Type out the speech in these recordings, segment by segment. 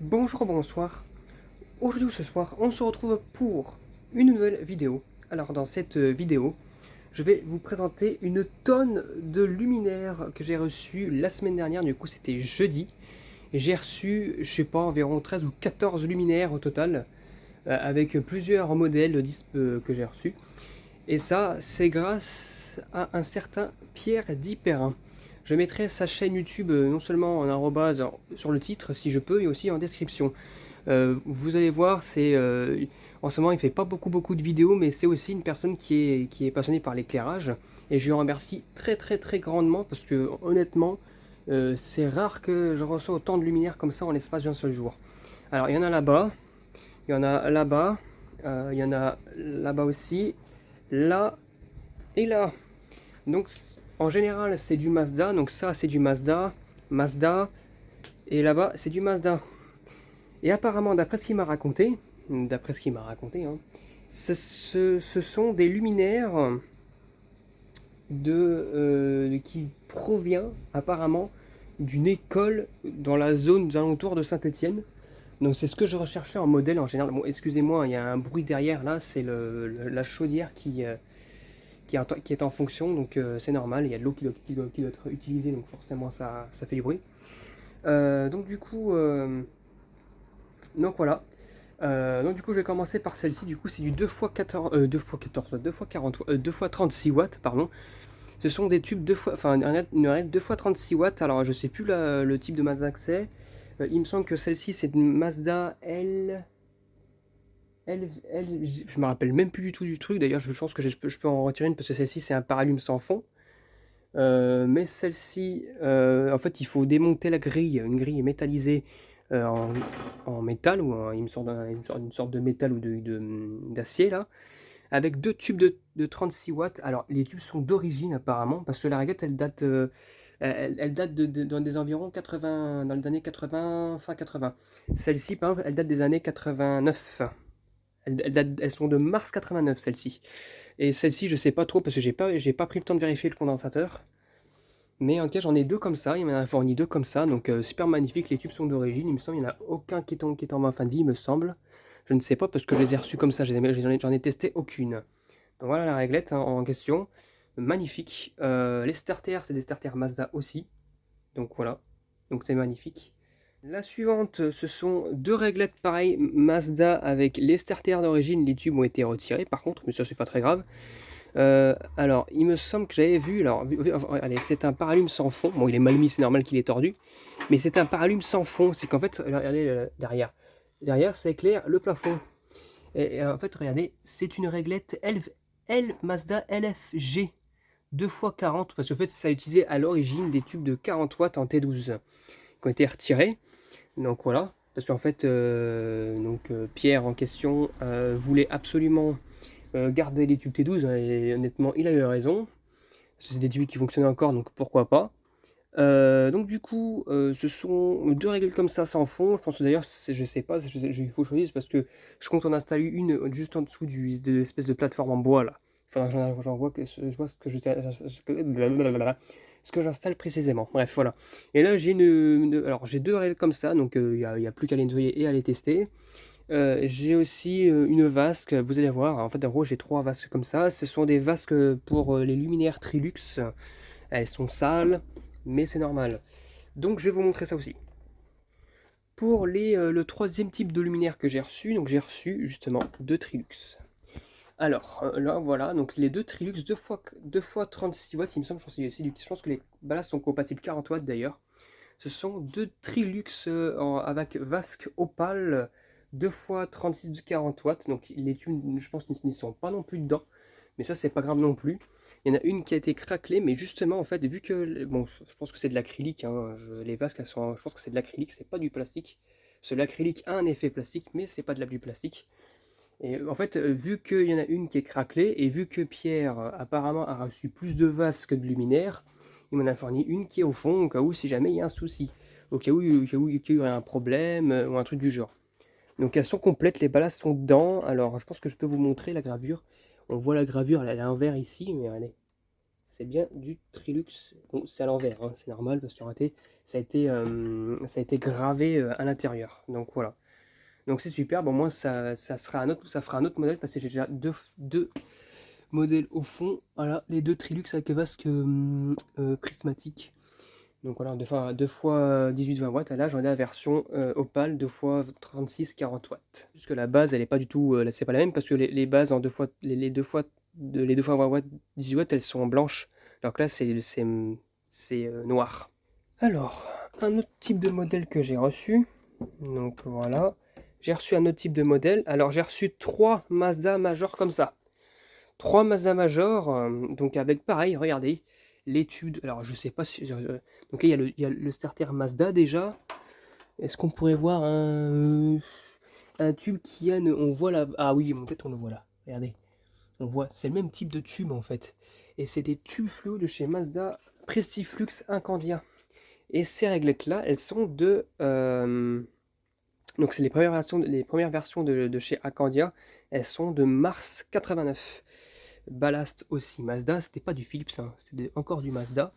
Bonjour, bonsoir. Aujourd'hui ou ce soir, on se retrouve pour une nouvelle vidéo. Alors dans cette vidéo, je vais vous présenter une tonne de luminaires que j'ai reçus la semaine dernière. Du coup, c'était jeudi. Et j'ai reçu, je sais pas, environ 13 ou 14 luminaires au total, avec plusieurs modèles que j'ai reçus. Et ça, c'est grâce à un certain Pierre Dipérin. Je mettrai sa chaîne YouTube non seulement en arrobase sur le titre si je peux, mais aussi en description. Vous allez voir, en ce moment il fait pas beaucoup de vidéos, mais c'est aussi une personne qui est passionnée par l'éclairage. Et je lui remercie très grandement parce que honnêtement, c'est rare que je reçois autant de luminaires comme ça en l'espace d'un seul jour. Alors il y en a là-bas, il y en a là-bas, il y en a là-bas aussi, là et là. Donc en général c'est du Mazda, donc ça c'est du Mazda, Mazda, et là-bas c'est du Mazda. Et apparemment, d'après ce qu'il m'a raconté, hein, ce sont des luminaires qui provient apparemment d'une école dans la zone alentour de Saint-Étienne. Donc c'est ce que je recherchais en modèle en général. Bon, excusez-moi, il y a un bruit derrière là, c'est la chaudière qui est en fonction, donc c'est normal, il y a de l'eau qui doit être utilisée, donc forcément ça fait du bruit. Donc du coup, donc voilà. Donc du coup je vais commencer par celle-ci, du coup c'est du 2x14, 2x14, 2x40, 2x36 watts, pardon. Ce sont des tubes 2 fois, enfin une raide 2x36 watts, alors je sais plus le type de Mazda que c'est. Il me semble que celle-ci c'est une Mazda je me rappelle même plus du tout du truc, d'ailleurs je pense que je peux en retirer une parce que celle-ci c'est un paralume sans fond. Mais celle-ci, en fait il faut démonter la grille, une grille métallisée euh, en, en métal, ou il me semble une sorte de métal ou d'acier là, avec deux tubes de 36 watts. Alors les tubes sont d'origine apparemment, parce que la réglette elle date dans des environs 80, dans les années 80, fin 80. Celle-ci par exemple elle date des années 89. Elles sont de mars 89 celle-ci. Et celle-ci je sais pas trop parce que j'ai pas pris le temps de vérifier le condensateur. Mais en tout cas, j'en ai deux comme ça, il m'en a fourni deux comme ça, donc super magnifique, les tubes sont d'origine, il me semble, il n'y en a aucun qui est en fin de vie, il me semble. Je ne sais pas parce que je les ai reçus comme ça, j'en ai testé aucune. Donc voilà la réglette hein, en question, magnifique. Les starters, c'est des starters Mazda aussi, donc voilà, donc c'est magnifique. La suivante, ce sont deux réglettes pareilles Mazda avec les starters d'origine, les tubes ont été retirés par contre, mais ça c'est pas très grave. Alors, il me semble que j'avais vu, alors, allez, c'est un paralume sans fond. Bon, il est mal mis, c'est normal qu'il est tordu. Mais c'est un paralume sans fond. C'est qu'en fait, regardez derrière. Derrière, ça éclaire le plafond. Et en fait, regardez, c'est une réglette L Mazda LFG 2x40. Parce qu'en fait, ça a utilisé à l'origine des tubes de 40 watts en T12 qui ont été retirés. Donc voilà. Parce qu'en fait, Pierre en question voulait absolument garder les tubes T12 hein, et honnêtement il a eu raison. C'est des tubes qui fonctionnent encore donc pourquoi pas. Donc du coup ce sont deux règles comme ça sans fond. Je pense que d'ailleurs je sais pas, il faut choisir parce que je compte en installer une juste en dessous de l'espèce de plateforme en bois là. Enfin j'en vois que je vois ce que j'installe précisément. Bref voilà. Et là alors j'ai deux règles comme ça donc il y a plus qu'à les nettoyer et à les tester. J'ai aussi une vasque, vous allez voir, en fait en gros j'ai trois vasques comme ça, ce sont des vasques pour les luminaires Trilux, elles sont sales, mais c'est normal. Donc je vais vous montrer ça aussi. Pour le troisième type de luminaire que j'ai reçu, donc j'ai reçu justement deux Trilux. Alors là voilà, donc les deux Trilux 2x 36 watts, il me semble, je pense que les ballasts sont compatibles 40 watts d'ailleurs. Ce sont deux Trilux avec vasque opale 2 fois 36 de 40 watts. Donc les tubes, je pense, n'y sont pas non plus dedans. Mais ça, c'est pas grave non plus. Il y en a une qui a été craquelée, mais justement, en fait, vu que. Bon, je pense que c'est de l'acrylique. Hein, les vasques, je pense que c'est de l'acrylique, c'est pas du plastique. Parce que l'acrylique a un effet plastique, mais c'est pas du plastique. Et en fait, vu qu'il y en a une qui est craquelée, et vu que Pierre apparemment a reçu plus de vases que de luminaires, il m'en a fourni une qui est au fond, au cas où si jamais il y a un souci, au cas où il y aurait un problème ou un truc du genre. Donc elles sont complètes, les ballasts sont dedans. Alors je pense que je peux vous montrer la gravure. On voit la gravure, elle est à l'envers ici, mais allez, c'est bien du Trilux. Bon, c'est à l'envers, hein, c'est normal parce que ça a été gravé à l'intérieur. Donc voilà. Donc c'est super. Bon, moi ça fera un autre modèle parce que j'ai déjà deux modèles au fond. Voilà, les deux Trilux avec vasque prismatique. Donc voilà, deux fois 18-20 watts. Et là, j'en ai la version Opal, 2 fois 36-40 watts. Puisque la base, elle est pas du tout, c'est pas la même parce que les bases en 2 fois, les deux fois 20 watts, 18 watts, elles sont blanches. Alors que là, c'est noir. Alors, un autre type de modèle que j'ai reçu. Donc voilà, j'ai reçu un autre type de modèle. Alors j'ai reçu 3 Mazda Major comme ça. 3 Mazda Major, donc avec pareil, regardez, l'étude. Alors je sais pas si. Donc il y a le starter Mazda déjà. Est-ce qu'on pourrait voir un tube qui a. On voit là. Ah oui, peut-être on le voit là. Regardez. On voit, c'est le même type de tube en fait. Et c'est des tubes fluo de chez Mazda Prestiflux Incandia. Et ces réglettes-là, elles sont de. Donc c'est les premières versions de chez Incandia. Elles sont de mars 89. Ballast aussi Mazda, c'était pas du Philips, hein, c'était encore du Mazda.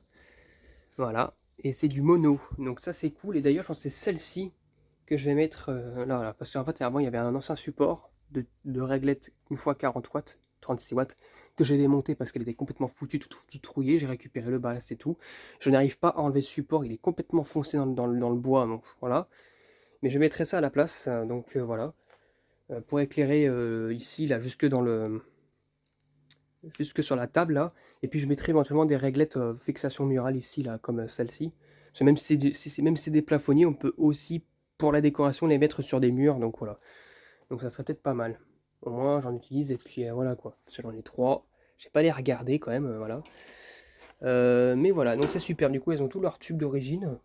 Voilà, et c'est du mono, donc ça c'est cool. Et d'ailleurs, je pense que c'est celle-ci que je vais mettre là, parce qu'en fait, avant il y avait un ancien support de réglette une fois 40 watts, 36 watts, que j'ai démonté parce qu'elle était complètement foutue, tout rouillée. J'ai récupéré le ballast et tout. Je n'arrive pas à enlever ce support, il est complètement foncé dans le bois, donc voilà. Mais je mettrai ça à la place, donc voilà, pour éclairer ici, là, jusque sur la table là, et puis je mettrai éventuellement des réglettes fixation murale ici là, comme celle-ci. Parce que même même si c'est des plafonniers, on peut aussi pour la décoration les mettre sur des murs, donc voilà. Donc ça serait peut-être pas mal. Au moins j'en utilise et puis voilà quoi. Selon les trois, je vais pas les regarder quand même, voilà. Mais voilà, donc c'est super. Du coup, ils ont tous leurs tubes d'origine.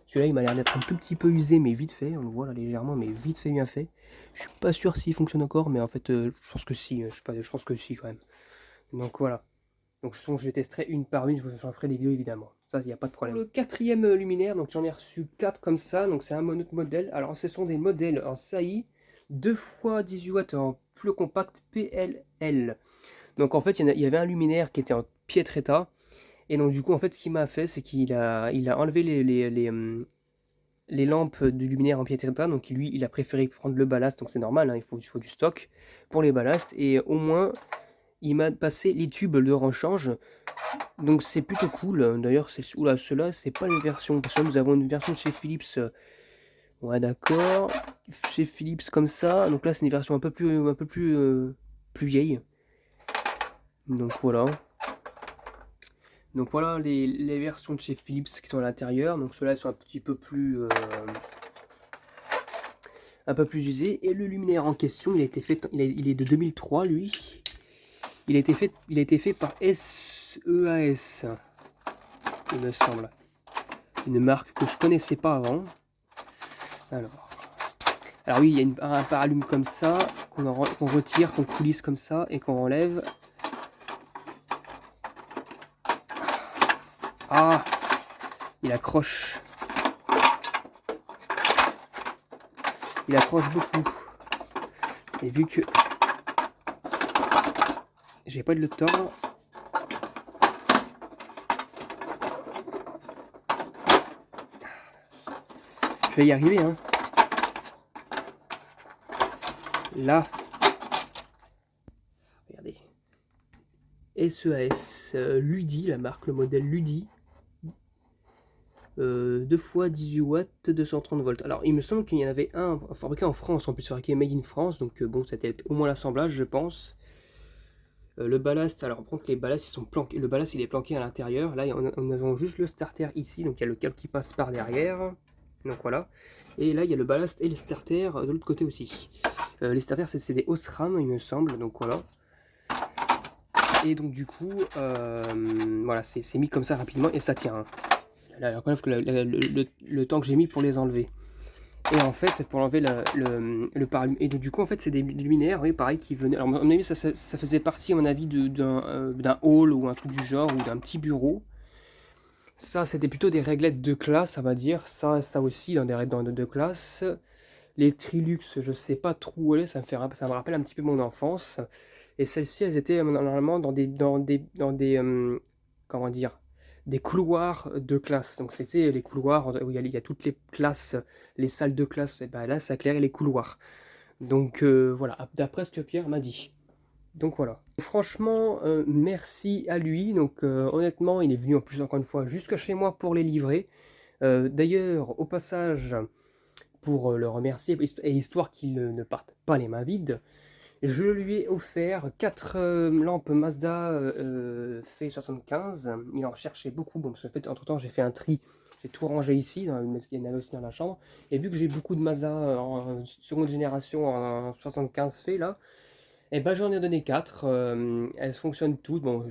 Celui-là, il m'a l'air d'être un tout petit peu usé, mais vite fait. On le voit là légèrement, mais vite fait, bien fait. Je suis pas sûr s'il fonctionne encore, mais en fait, je pense que si. Je pense que si quand même. Donc voilà. Donc je les testerai une par une, j'en ferai des vidéos évidemment. Ça, il n'y a pas de problème. Pour le quatrième luminaire, donc j'en ai reçu 4 comme ça, donc c'est un autre modèle. Alors ce sont des modèles en SAI 2 x 18 watts en plus compact PLL. Donc en fait, il y avait un luminaire qui était en piètre état. Et donc du coup, en fait, ce qu'il m'a fait, c'est il a enlevé les lampes du luminaire en piètre état. Donc lui, il a préféré prendre le ballast, donc c'est normal, hein, il faut du stock pour les ballasts. Et au moins, il m'a passé les tubes de rechange. Donc c'est plutôt cool. D'ailleurs, ceux-là, c'est pas une version. Parce que nous avons une version de chez Philips. Ouais, d'accord. Chez Philips comme ça. Donc là, c'est une version plus vieille. Donc voilà. Donc voilà les versions de chez Philips qui sont à l'intérieur. Donc ceux-là sont un peu plus usés. Et le luminaire en question, il est de 2003 lui. Il a été fait par SEAS, il me semble. Une marque que je connaissais pas avant. Alors oui, il y a un paralume comme ça, qu'on retire, qu'on coulisse comme ça, et qu'on enlève. Ah, il accroche. Il accroche beaucoup. Et vu que j'ai pas de le tordre, je vais y arriver, hein. Là, regardez. SEAS, Ludi, la marque, le modèle Ludi. 2 x 18 watts, 230 volts. Alors, il me semble qu'il y en avait un fabriqué en France, en plus fabriqué Made in France, donc bon, c'était au moins l'assemblage, je pense. Le ballast, alors par contre, les ballasts, ils sont planqués. Le ballast, il est planqué à l'intérieur. Là, on a juste le starter ici, donc il y a le câble qui passe par derrière. Donc voilà. Et là, il y a le ballast et le starter de l'autre côté aussi. Les starters, c'est des Osram, il me semble, donc voilà. Et donc du coup, voilà, c'est mis comme ça rapidement et ça tient. Hein. Là, la preuve que le temps que j'ai mis pour les enlever. Et en fait, pour enlever le paralume. Et donc, du coup, en fait, c'est des luminaires, oui, pareil, qui venaient. Alors, à mon avis, ça faisait partie, à mon avis, d'un hall ou un truc du genre, ou d'un petit bureau. Ça, c'était plutôt des réglettes de classe, on va dire. Ça aussi, dans des réglettes de classe. Les Trilux, je sais pas trop où elles, ça me rappelle un petit peu mon enfance. Et celles-ci, elles étaient normalement dans des comment dire, des couloirs de classe. Donc c'était les couloirs où il y a toutes les classes, les salles de classe, et ben là ça éclairait les couloirs. Donc voilà, d'après ce que Pierre m'a dit. Donc voilà. Franchement, merci à lui. Donc honnêtement, il est venu en plus encore une fois jusqu'à chez moi pour les livrer. D'ailleurs, au passage, pour le remercier et histoire qu'il ne parte pas les mains vides, je lui ai offert 4 lampes Mazda F75. Il en cherchait beaucoup. Bon, parce qu'en fait, entre-temps, j'ai fait un tri. J'ai tout rangé ici. Il y en avait aussi dans la chambre. Et vu que j'ai beaucoup de Mazda en seconde génération en 75 fait là, et ben j'en ai donné 4. Elles fonctionnent toutes. Bon,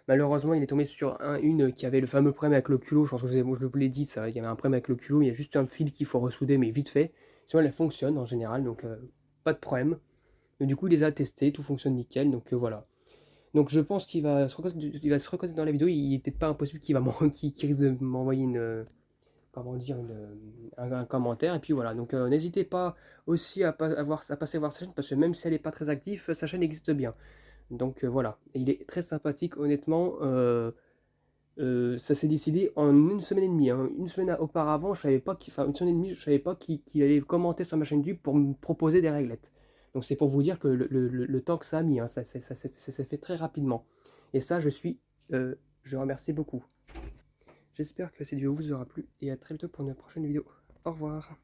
malheureusement, il est tombé sur une qui avait le fameux problème avec le culot. Je pense que je vous l'ai dit, ça. Il y avait un problème avec le culot. Il y a juste un fil qu'il faut ressouder, mais vite fait. Sinon, elle fonctionne en général. Donc, pas de problème. Et du coup, il les a testés, tout fonctionne nickel, donc voilà. Donc je pense qu'il va se reconnaître dans la vidéo, il n'est peut-être pas impossible qu'il risque de m'envoyer comment dire, un commentaire, et puis voilà. Donc n'hésitez pas aussi à passer voir sa chaîne, parce que même si elle n'est pas très active, sa chaîne existe bien. Donc voilà, et il est très sympathique, honnêtement. Ça s'est décidé en une semaine et demie, hein. Une semaine auparavant, je savais pas enfin une semaine et demie, je savais pas qu'il allait commenter sur ma chaîne YouTube pour me proposer des réglettes. Donc c'est pour vous dire que le temps que ça a mis, hein, ça s'est fait très rapidement. Et ça, je remercie beaucoup. J'espère que cette vidéo vous aura plu et à très bientôt pour une prochaine vidéo. Au revoir.